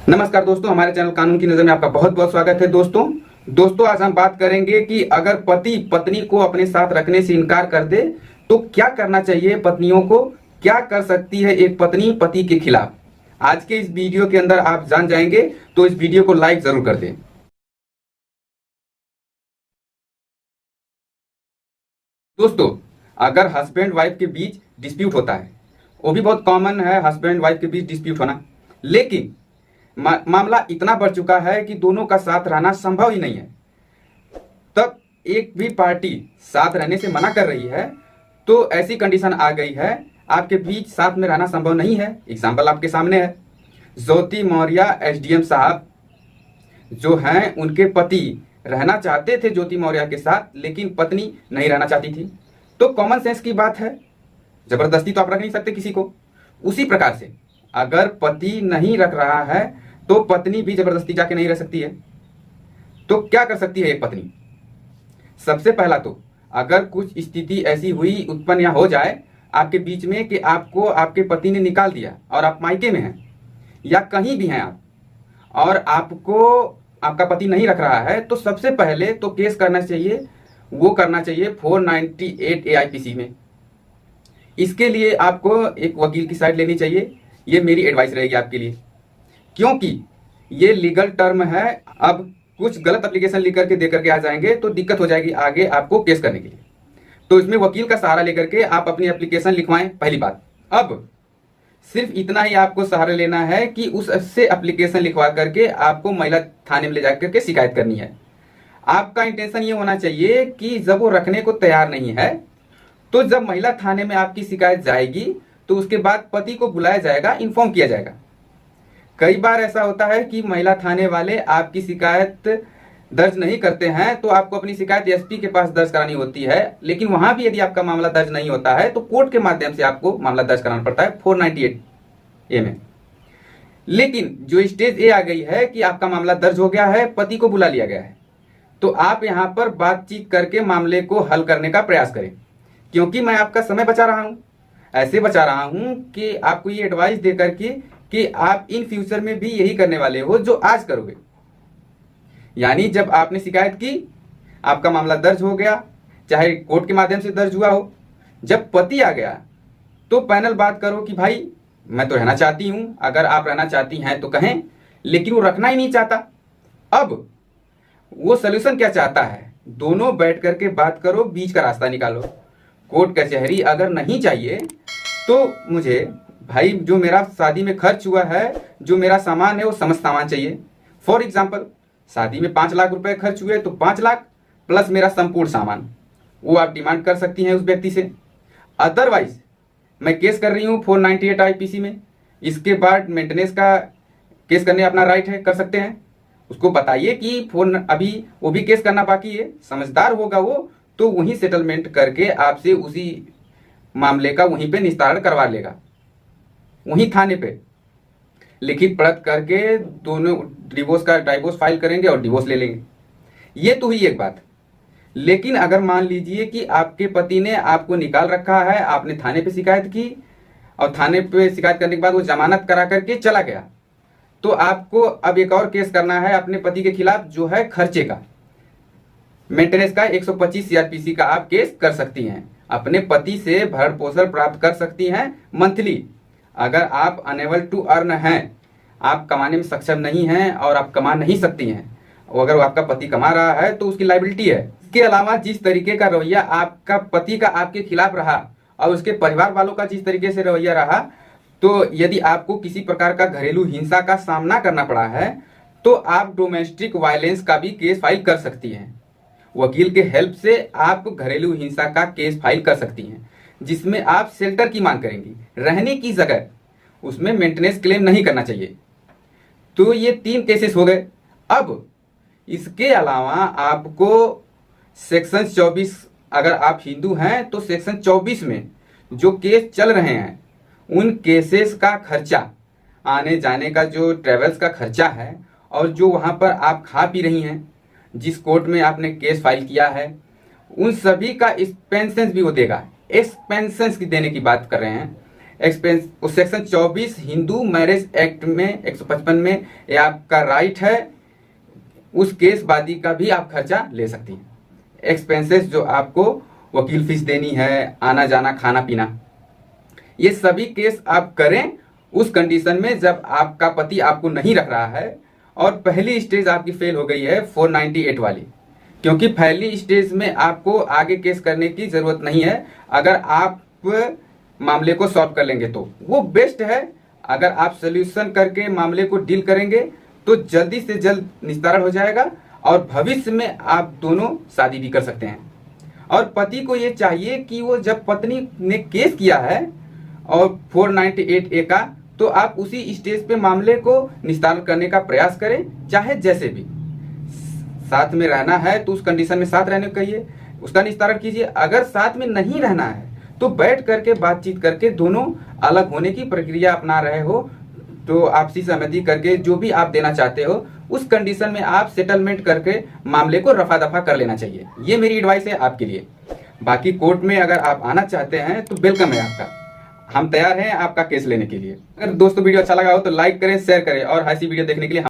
नमस्कार दोस्तों, हमारे चैनल कानून की नजर में आपका बहुत बहुत स्वागत है। दोस्तों आज हम बात करेंगे कि अगर पति पत्नी को अपने साथ रखने से इनकार कर दे तो क्या करना चाहिए। पत्नियों को क्या कर सकती है एक पत्नी पति के खिलाफ, आज के इस वीडियो के अंदर आप जान जाएंगे। तो इस वीडियो को लाइक जरूर कर दें। दोस्तों, अगर हस्बैंड वाइफ के बीच डिस्प्यूट होता है, वो भी बहुत कॉमन है हस्बैंड वाइफ के बीच डिस्प्यूट होना, लेकिन मामला इतना बढ़ चुका है कि दोनों का साथ रहना संभव ही नहीं है, तब एक भी पार्टी साथ रहने से मना कर रही है तो ऐसी कंडीशन आ गई है आपके बीच साथ में रहना संभव नहीं है। एग्जाम्पल आपके सामने है। ज्योति मौर्य एसडीएम साहब जो हैं, उनके पति रहना चाहते थे ज्योति मौर्य के साथ, लेकिन पत्नी नहीं रहना चाहती थी। तो कॉमन सेंस की बात है, जबरदस्ती तो आप रख नहीं सकते किसी को। उसी प्रकार से अगर पति नहीं रख रहा है तो पत्नी भी जबरदस्ती जाके नहीं रह सकती है। तो क्या कर सकती है एक पत्नी? सबसे पहला तो अगर कुछ स्थिति ऐसी हुई उत्पन्न या हो जाए आपके बीच में कि आपको आपके पति ने निकाल दिया और आप मायके में हैं या कहीं भी हैं आप, और आपको आपका पति नहीं रख रहा है, तो सबसे पहले तो केस करना चाहिए, वो करना चाहिए 498 AIPC में। इसके लिए आपको एक वकील की साइड लेनी चाहिए। ये मेरी एडवाइस रहेगी आपके लिए, क्योंकि ये लीगल टर्म है। अब कुछ गलत एप्लीकेशन लिख करके दे करके आ जाएंगे तो दिक्कत हो जाएगी आगे आपको केस करने के लिए। तो इसमें वकील का सहारा लेकर के आप अपनी एप्लीकेशन लिखवाएं, पहली बात। अब सिर्फ इतना ही आपको सहारा लेना है कि उससे एप्लीकेशन लिखवा करके आपको महिला थाने में ले जाकर के शिकायत करनी है। आपका इंटेंशन ये होना चाहिए कि जब वो रखने को तैयार नहीं है तो जब महिला थाने में आपकी शिकायत जाएगी तो उसके बाद पति को बुलाया जाएगा, इन्फॉर्म किया जाएगा। कई बार ऐसा होता है कि महिला थाने वाले आपकी शिकायत दर्ज नहीं करते हैं तो आपको अपनी शिकायत एसपी के पास दर्ज करानी होती है, लेकिन वहां भी यदि आपका मामला दर्ज नहीं होता है तो कोर्ट के माध्यम से आपको मामला दर्ज कराना पड़ता है 498A में। लेकिन जो स्टेज ए आ गई है कि आपका मामला दर्ज हो गया है, पति को बुला लिया गया है, तो आप यहां पर बातचीत करके मामले को हल करने का प्रयास करें। क्योंकि मैं आपका समय बचा रहा हूं, ऐसे बचा रहा हूं कि आपको ये एडवाइस दे करके कि आप इन फ्यूचर में भी यही करने वाले हो जो आज करोगे। यानी जब आपने शिकायत की, आपका मामला दर्ज हो गया, चाहे कोर्ट के माध्यम से दर्ज हुआ हो, जब पति आ गया तो पैनल बात करो कि भाई मैं तो रहना चाहती हूं, अगर आप रहना चाहती हैं तो कहें, लेकिन वो रखना ही नहीं चाहता। अब वो सोल्यूशन क्या चाहता है? दोनों बैठ करके बात करो, बीच का रास्ता निकालो। कोर्ट कचहरी अगर नहीं चाहिए तो मुझे भाई जो मेरा शादी में खर्च हुआ है, जो मेरा सामान है, वो समस्त सामान चाहिए। फॉर एग्जाम्पल, शादी में 5 लाख रुपए खर्च हुए तो 5 लाख प्लस मेरा संपूर्ण सामान, वो आप डिमांड कर सकती हैं उस व्यक्ति से। अदरवाइज मैं केस कर रही हूँ 498 IPC में, इसके बाद मेंटेनेंस का केस करने अपना राइट है, कर सकते हैं। उसको बताइए कि फोन अभी वो भी केस करना बाकी है, समझदार होगा वो तो वहीं सेटलमेंट करके आपसे उसी मामले का वहीं पे निस्तारण करवा लेगा, वहीं थाने पे लिखित पढ़त करके दोनों डाइवोर्स फाइल करेंगे और डिवोर्स ले लेंगे। ये तो हुई एक बात। लेकिन अगर मान लीजिए कि आपके पति ने आपको निकाल रखा है, आपने थाने पे शिकायत की और थाने पे शिकायत करने के बाद वो जमानत करा करके चला गया, तो आपको अब एक और केस करना है अपने पति के खिलाफ, जो है खर्चे का, मेंटेनेंस का 125 CRPC का आप केस कर सकती हैं। अपने पति से भरण पोषण प्राप्त कर सकती हैं मंथली। अगर आप अनेबल टू अर्न हैं, आप कमाने में सक्षम नहीं हैं और आप कमा नहीं सकती हैं, अगर आपका पति कमा रहा है तो उसकी लायबिलिटी है। इसके अलावा जिस तरीके का रवैया आपका पति का आपके खिलाफ रहा और उसके परिवार वालों का जिस तरीके से रवैया रहा, तो यदि आपको किसी प्रकार का घरेलू हिंसा का सामना करना पड़ा है तो आप डोमेस्टिक वायलेंस का भी केस फाइल कर सकती हैं। वकील के हेल्प से आप घरेलू हिंसा का केस फाइल कर सकती हैं, जिसमें आप शेल्टर की मांग करेंगी, रहने की जगह, उसमें मेंटेनेंस क्लेम नहीं करना चाहिए। तो ये 3 केसेस हो गए। अब इसके अलावा आपको सेक्शन 24, अगर आप हिंदू हैं तो सेक्शन 24 में जो केस चल रहे हैं उन केसेस का खर्चा, आने जाने का जो ट्रेवल्स का खर्चा है और जो वहां पर आप खा पी रही हैं, जिस कोर्ट में आपने केस फाइल किया है, उन सभी का एक्सपेंसेस भी वो देगा। एक्सपेंसेस की देने की बात कर रहे हैं। एक्सपेंस उस सेक्शन 24 हिंदू मैरिज एक्ट में 155 में ये आपका राइट है। उस केस वादी का भी आप खर्चा ले सकती हैं। एक्सपेंसेस जो आपको वकील फीस देनी है, आना जाना, खाना पीना, ये सभी केस आप करें उस कंडीशन में जब आपका पति आपको नहीं रख रहा है और पहली स्टेज आपकी फेल हो गई है 498 वाली। क्योंकि पहली स्टेज में आपको आगे केस करने की जरूरत नहीं है। अगर आप मामले को सॉल्व कर लेंगे तो वो बेस्ट है। अगर आप सोल्यूशन करके मामले को डील करेंगे तो जल्दी से जल्द निस्तारण हो जाएगा और भविष्य में आप दोनों शादी भी कर सकते हैं। और पति को ये चाहिए कि वो जब पत्नी ने केस किया है और 498A का, तो आप उसी स्टेज पे मामले को निस्तारण करने का प्रयास करें, चाहे जैसे भी। साथ में रहना है तो उस कंडीशन में साथ रहने को कहिए, उसका निस्तारण कीजिए। अगर साथ में नहीं रहना है तो बैठ करके बातचीत करके दोनों अलग होने की प्रक्रिया अपना रहे हो तो आपसी सहमति करके जो भी आप देना चाहते हो उस कंडीशन में आप सेटलमेंट करके मामले को रफा दफा कर लेना चाहिए। ये मेरी एडवाइस है आपके लिए। बाकी कोर्ट में अगर आप आना चाहते हैं तो वेलकम है आपका, हम तैयार हैं आपका केस लेने के लिए। अगर दोस्तों वीडियो अच्छा लगा हो तो लाइक करें, शेयर करें और ऐसी वीडियो देखने के लिए